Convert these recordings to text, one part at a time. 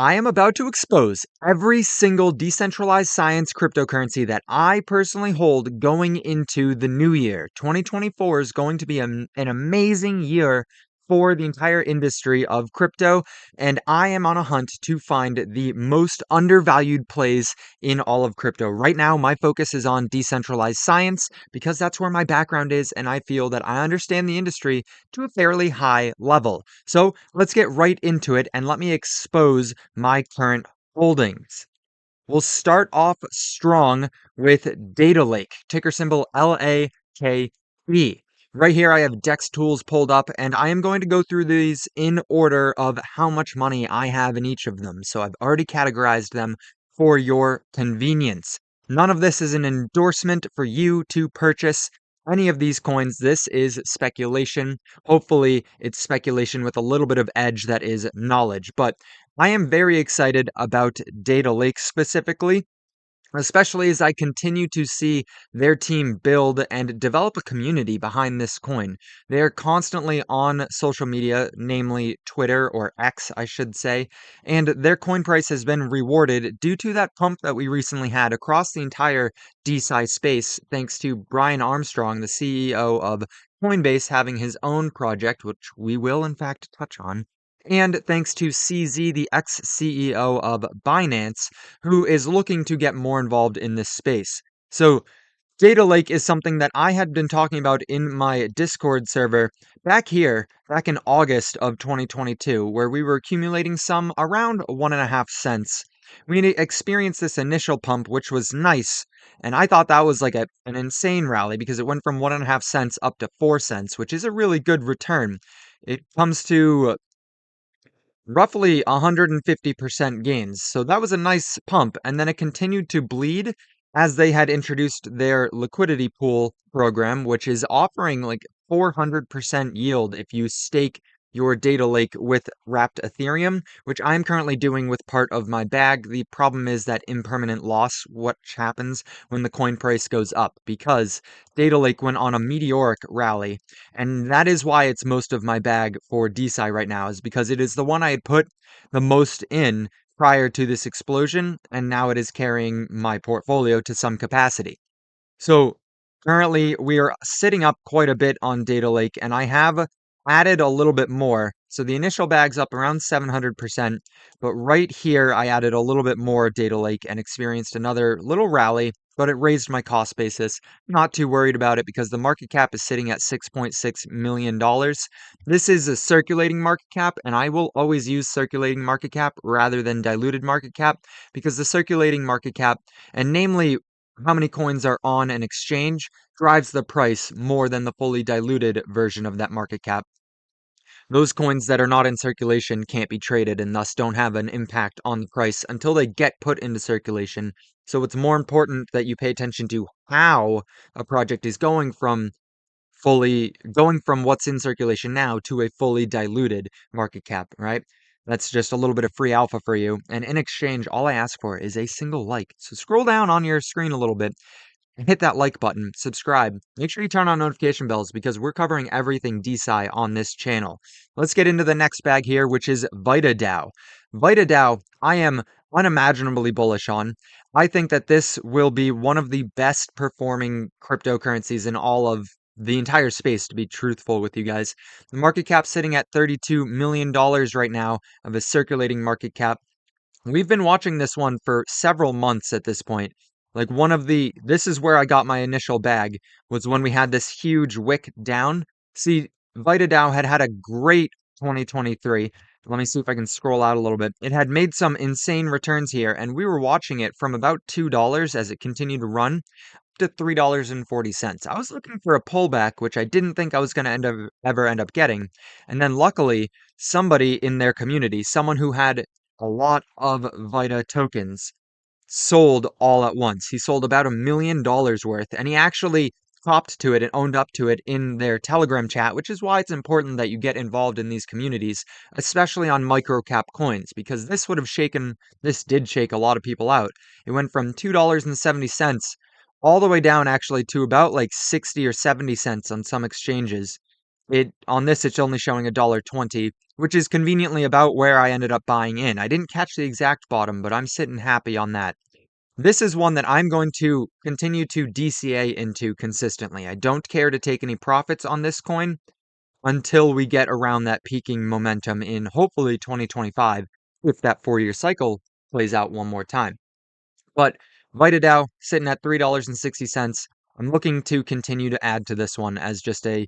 I am about to expose every single decentralized science cryptocurrency that I personally hold going into the new year. 2024 is going to be an amazing year for the entire industry of crypto, and I am on a hunt to find the most undervalued plays in all of crypto. Right now, my focus is on decentralized science because that's where my background is, and I feel that I understand the industry to a fairly high level. So let's get right into it and let me expose my current holdings. We'll start off strong with Data Lake, ticker symbol LAKE. Right here, I have DEX tools pulled up, and I am going to go through these in order of how much money I have in each of them. So I've already categorized them for your convenience. None of this is an endorsement for you to purchase any of these coins. This is speculation. Hopefully, it's speculation with a little bit of edge that is knowledge. But I am very excited about Data Lake specifically, especially as I continue to see their team build and develop a community behind this coin. They are constantly on social media, namely Twitter or X, I should say, and their coin price has been rewarded due to that pump that we recently had across the entire DeSCI space, thanks to Brian Armstrong, the CEO of Coinbase, having his own project, which we will in fact touch on. And thanks to CZ, the ex-CEO of Binance, who is looking to get more involved in this space. So Data Lake is something that I had been talking about in my Discord server back in August of 2022, where we were accumulating some around 1.5 cents. We experienced this initial pump, which was nice, and I thought that was like an insane rally because it went from 1.5 cents up to 4 cents, which is a really good return. It comes to roughly 150% gains. So that was a nice pump. And then it continued to bleed as they had introduced their liquidity pool program, which is offering like 400% yield if you stake your data lake with wrapped Ethereum, which I'm currently doing with part of my bag. The problem is that impermanent loss, what happens when the coin price goes up, because data lake went on a meteoric rally, and that is why it's most of my bag for DeSci right now, is because it is the one I had put the most in prior to this explosion, and now it is carrying my portfolio to some capacity. So currently we are sitting up quite a bit on Data Lake, and I have added a little bit more. So the initial bag's up around 700%, but right here I added a little bit more Data Lake and experienced another little rally, but it raised my cost basis. Not too worried about it because the market cap is sitting at $6.6 million. This is a circulating market cap, and I will always use circulating market cap rather than diluted market cap, because the circulating market cap, and namely how many coins are on an exchange, drives the price more than the fully diluted version of that market cap. Those coins that are not in circulation can't be traded and thus don't have an impact on the price until they get put into circulation. So it's more important that you pay attention to how a project is going from what's in circulation now to a fully diluted market cap, right? That's just a little bit of free alpha for you. And in exchange, all I ask for is a single like. So scroll down on your screen a little bit and hit that like button, subscribe. Make sure you turn on notification bells because we're covering everything DeSci on this channel. Let's get into the next bag here, which is VitaDAO. VitaDAO, I am unimaginably bullish on. I think that this will be one of the best performing cryptocurrencies in all of the entire space, to be truthful with you guys. The market cap sitting at $32 million right now of a circulating market cap. We've been watching this one for several months at this point. Like this is where I got my initial bag, was when we had this huge wick down. See, VitaDAO had a great 2023. Let me see if I can scroll out a little bit. It had made some insane returns here, and we were watching it from about $2 as it continued to run to $3.40. I was looking for a pullback, which I didn't think I was going to ever end up getting. And then luckily, somebody in their community, someone who had a lot of Vita tokens, sold all at once. He sold about $1 million worth, and he actually copped to it and owned up to it in their Telegram chat, which is why it's important that you get involved in these communities, especially on microcap coins, because this did shake a lot of people out. It went from $2.70 all the way down actually to about like 60 or 70 cents on some exchanges. On this, it's only showing $1.20, which is conveniently about where I ended up buying in. I didn't catch the exact bottom, but I'm sitting happy on that. This is one that I'm going to continue to DCA into consistently. I don't care to take any profits on this coin until we get around that peaking momentum in hopefully 2025, if that 4-year cycle plays out one more time. But VitaDow sitting at $3.60. I'm looking to continue to add to this one as just a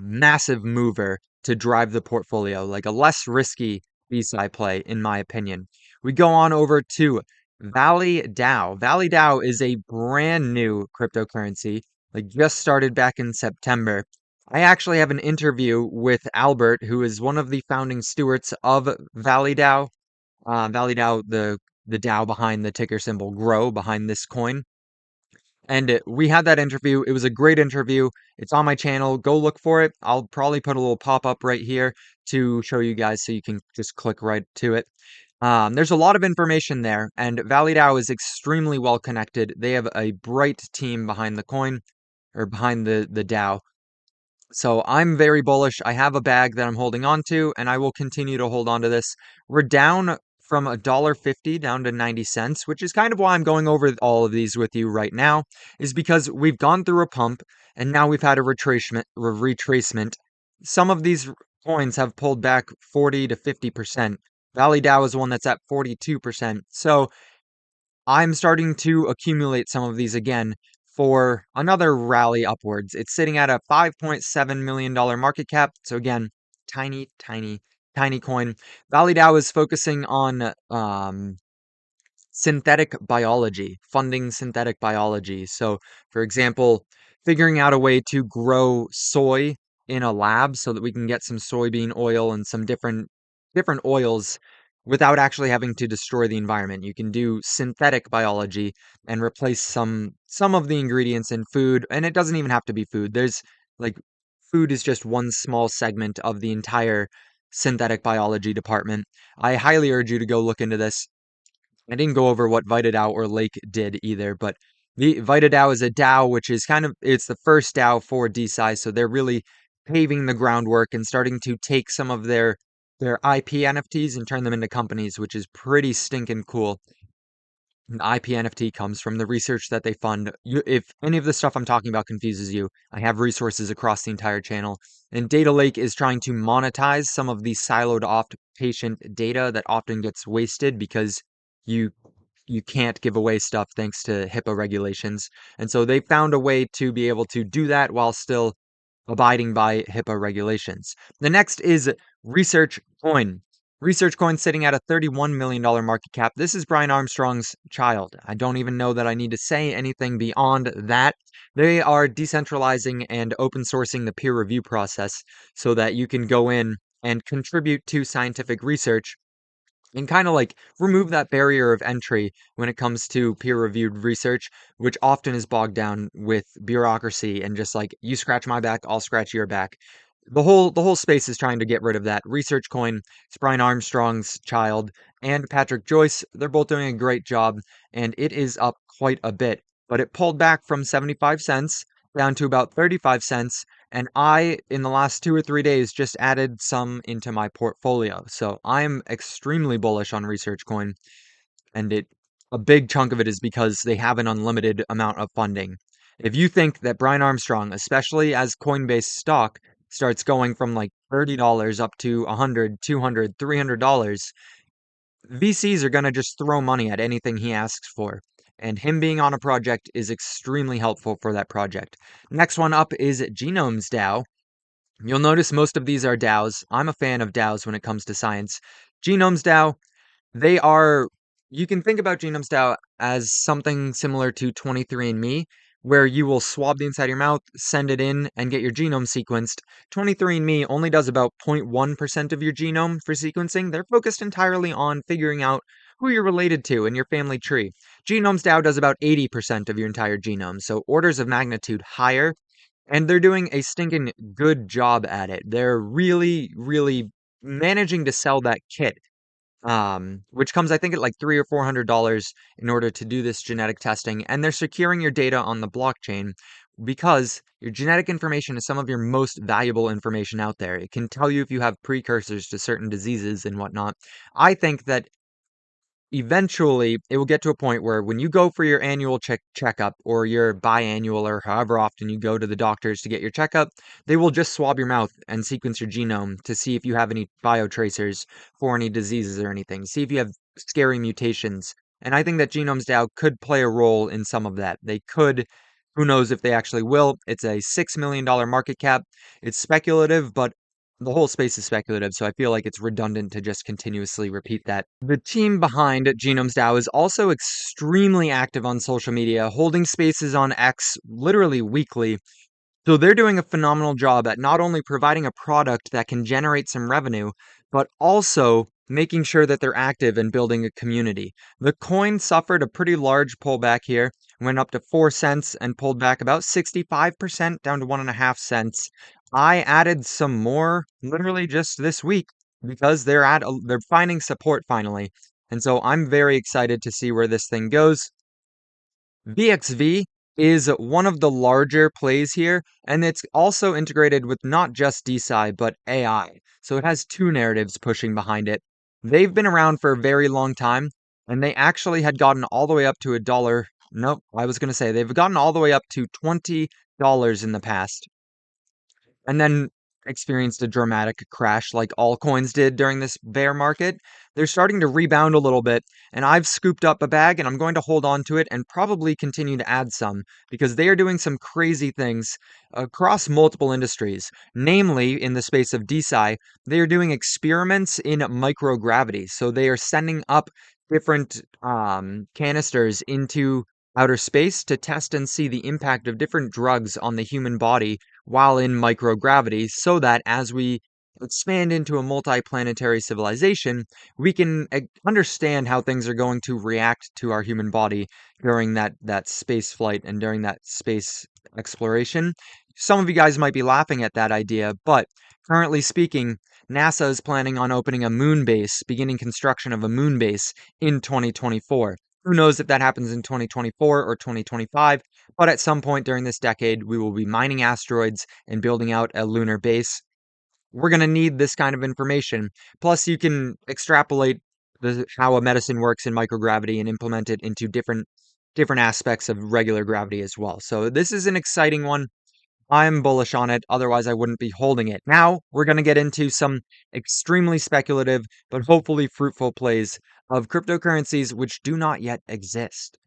massive mover to drive the portfolio, like a less risky BSI play, in my opinion. We go on over to Valley Dow. Valley Dow is a brand new cryptocurrency, like just started back in September. I actually have an interview with Albert, who is one of the founding stewards of Valley Dow. Valley Dow, the DAO behind the ticker symbol GROW behind this coin. And we had that interview. It was a great interview. It's on my channel. Go look for it. I'll probably put a little pop-up right here to show you guys so you can just click right to it. There's a lot of information there, and Valley DAO is extremely well connected. They have a bright team behind the coin, or behind the DAO. So I'm very bullish. I have a bag that I'm holding on to, and I will continue to hold on to this. We're down from $1.50 down to 90 cents, which is kind of why I'm going over all of these with you right now, is because we've gone through a pump and now we've had a retracement. Some of these coins have pulled back 40 to 50%. Valley Dow is one that's at 42%. So I'm starting to accumulate some of these again for another rally upwards. It's sitting at a $5.7 million market cap. So again, tiny, tiny, tiny coin. Valley Dow is focusing on synthetic biology, funding synthetic biology. So, for example, figuring out a way to grow soy in a lab so that we can get some soybean oil and some different oils without actually having to destroy the environment. You can do synthetic biology and replace some of the ingredients in food, and it doesn't even have to be food. There's like food is just one small segment of the entire synthetic biology department. I highly urge you to go look into this. I didn't go over what VitaDAO or Lake did either, but the VitaDAO is a DAO, which is it's the first DAO for DeSCI, so they're really paving the groundwork and starting to take some of their IP NFTs and turn them into companies, which is pretty stinking cool. An IP NFT comes from the research that they fund. If any of the stuff I'm talking about confuses you, I have resources across the entire channel. And Data Lake is trying to monetize some of the siloed off patient data that often gets wasted because you you can't give away stuff thanks to HIPAA regulations. And so they found a way to be able to do that while still abiding by HIPAA regulations. The next is Research Coin. Research Coin sitting at a $31 million market cap. This is Brian Armstrong's child. I don't even know that I need to say anything beyond that. They are decentralizing and open sourcing the peer review process so that you can go in and contribute to scientific research and kind of like remove that barrier of entry when it comes to peer reviewed research, which often is bogged down with bureaucracy and just like you scratch my back, I'll scratch your back. The whole space is trying to get rid of that. Research Coin, it's Brian Armstrong's child, and Patrick Joyce. They're both doing a great job, and it is up quite a bit. But it pulled back from 75 cents down to about 35 cents. And I, in the last 2 or 3 days, just added some into my portfolio. So I'm extremely bullish on Research Coin. And a big chunk of it is because they have an unlimited amount of funding. If you think that Brian Armstrong, especially as Coinbase stock, starts going from like $30 up to $100, $200, $300, VCs are going to just throw money at anything he asks for. And him being on a project is extremely helpful for that project. Next one up is Genomes Dow. You'll notice most of these are DAOs. I'm a fan of DAOs when it comes to science. Genomes Dow, they are, you can think about Genomes Dow as something similar to 23andMe, where you will swab the inside of your mouth, send it in, and get your genome sequenced. 23andMe only does about 0.1% of your genome for sequencing. They're focused entirely on figuring out who you're related to in your family tree. Genomes Dow does about 80% of your entire genome, so orders of magnitude higher, and they're doing a stinking good job at it. They're really, really managing to sell that kit, which comes, I think, at like $300 or $400 in order to do this genetic testing. And they're securing your data on the blockchain, because your genetic information is some of your most valuable information out there. It can tell you if you have precursors to certain diseases and whatnot. I think that eventually it will get to a point where when you go for your annual checkup or your biannual or however often you go to the doctors to get your checkup, they will just swab your mouth and sequence your genome to see if you have any biotracers for any diseases or anything. See if you have scary mutations. And I think that Genomes Dow could play a role in some of that. They could, who knows if they actually will. It's a $6 million market cap. It's speculative, but the whole space is speculative, so I feel like it's redundant to just continuously repeat that. The team behind Genomes Dow is also extremely active on social media, holding spaces on X literally weekly. So they're doing a phenomenal job at not only providing a product that can generate some revenue, but also making sure that they're active and building a community. The coin suffered a pretty large pullback here, went up to 4 cents and pulled back about 65% down to 1.5 cents. I added some more literally just this week because they're finding support finally. And so I'm very excited to see where this thing goes. VXV is one of the larger plays here, and it's also integrated with not just DeSCI, but AI. So it has two narratives pushing behind it. They've been around for a very long time, and they actually had gotten all the way up to a dollar. Nope, I was going to say they've gotten all the way up to $20 in the past and then experienced a dramatic crash like all coins did during this bear market. They're starting to rebound a little bit, and I've scooped up a bag and I'm going to hold on to it and probably continue to add some because they are doing some crazy things across multiple industries. Namely, in the space of DeSci, they are doing experiments in microgravity. So they are sending up different canisters into outer space to test and see the impact of different drugs on the human body while in microgravity, so that as we expand into a multiplanetary civilization, we can understand how things are going to react to our human body during that space flight and during that space exploration. Some of you guys might be laughing at that idea, but currently speaking, NASA is planning on opening a moon base, beginning construction of a moon base in 2024. Who knows if that happens in 2024 or 2025, but at some point during this decade, we will be mining asteroids and building out a lunar base. We're going to need this kind of information. Plus, you can extrapolate how a medicine works in microgravity and implement it into different aspects of regular gravity as well. So this is an exciting one. I'm bullish on it, otherwise I wouldn't be holding it. Now, we're going to get into some extremely speculative, but hopefully fruitful plays of cryptocurrencies which do not yet exist.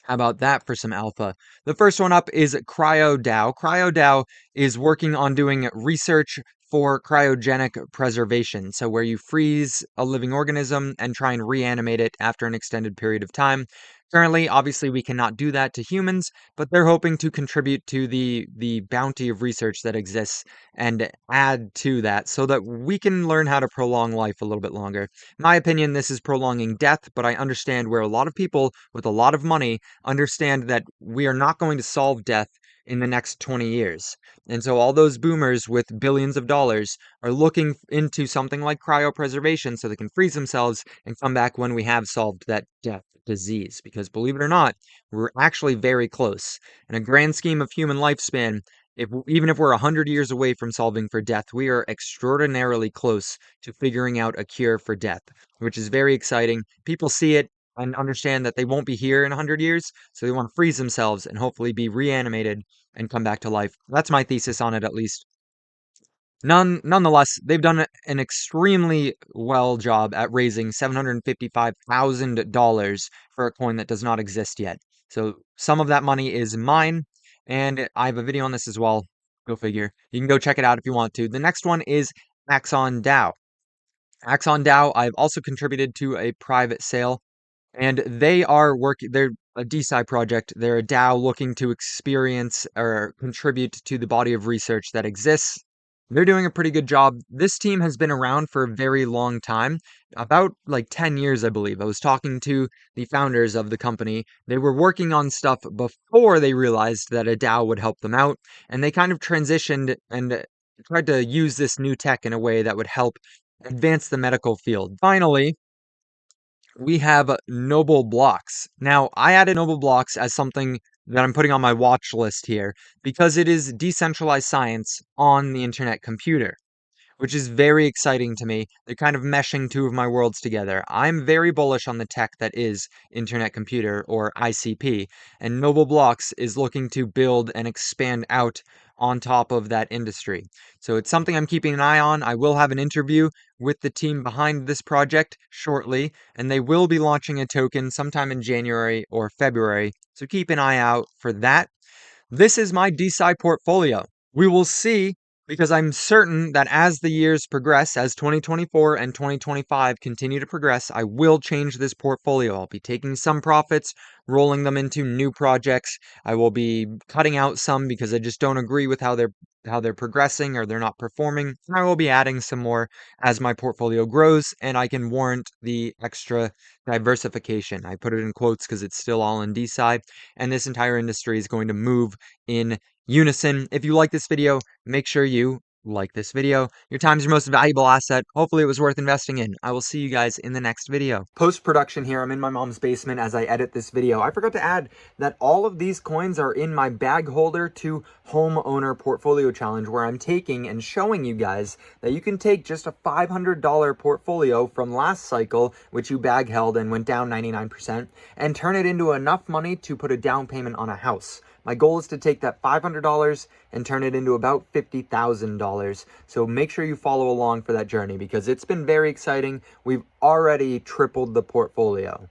How about that for some alpha? The first one up is CryoDAO. CryoDAO is working on doing research for cryogenic preservation. So, where you freeze a living organism and try and reanimate it after an extended period of time. Currently, obviously, we cannot do that to humans, but they're hoping to contribute to the bounty of research that exists and add to that so that we can learn how to prolong life a little bit longer. In my opinion, this is prolonging death, but I understand where a lot of people with a lot of money understand that we are not going to solve death in the next 20 years. And so all those boomers with billions of dollars are looking into something like cryopreservation so they can freeze themselves and come back when we have solved that death disease. Because believe it or not, we're actually very close. In a grand scheme of human lifespan, even if we're 100 years away from solving for death, we are extraordinarily close to figuring out a cure for death, which is very exciting. People see it and understand that they won't be here in 100 years, so they want to freeze themselves and hopefully be reanimated and come back to life. That's my thesis on it, at least. Nonetheless, they've done an extremely well job at raising $755,000 for a coin that does not exist yet. So some of that money is mine, and I have a video on this as well. Go figure. You can go check it out if you want to. The next one is Axon Dow. Axon Dow, I've also contributed to a private sale, and they're a DeSci project. They're a DAO looking to experience or contribute to the body of research that exists. They're doing a pretty good job. This team has been around for a very long time, about like 10 years, I believe. I was talking to the founders of the company. They were working on stuff before they realized that a DAO would help them out, and they kind of transitioned and tried to use this new tech in a way that would help advance the medical field. Finally, we have Noble Blocks. Now, I added Noble Blocks as something that I'm putting on my watch list here because it is decentralized science on the internet computer, which is very exciting to me. They're kind of meshing two of my worlds together. I'm very bullish on the tech that is Internet Computer or ICP, and Noble Blocks is looking to build and expand out on top of that industry. So it's something I'm keeping an eye on. I will have an interview with the team behind this project shortly, and they will be launching a token sometime in January or February. So keep an eye out for that. This is my DeSCI portfolio. We will see because I'm certain that as the years progress, as 2024 and 2025 continue to progress, I will change this portfolio. I'll be taking some profits, rolling them into new projects. I will be cutting out some because I just don't agree with how they're progressing or they're not performing. And I will be adding some more as my portfolio grows and I can warrant the extra diversification. I put it in quotes because it's still all in DeSci, and this entire industry is going to move in unison. If you like this video, make sure you like this video. Your time is your most valuable asset. Hopefully it was worth investing in. I will see you guys in the next video. Post-production here, I'm in my mom's basement as I edit this video. I forgot to add that all of these coins are in my bag holder to homeowner portfolio challenge, where I'm taking and showing you guys that you can take just a $500 portfolio from last cycle, which you bag held and went down 99%, and turn it into enough money to put a down payment on a house. My goal is to take that $500 and turn it into about $50,000. So make sure you follow along for that journey because it's been very exciting. We've already tripled the portfolio.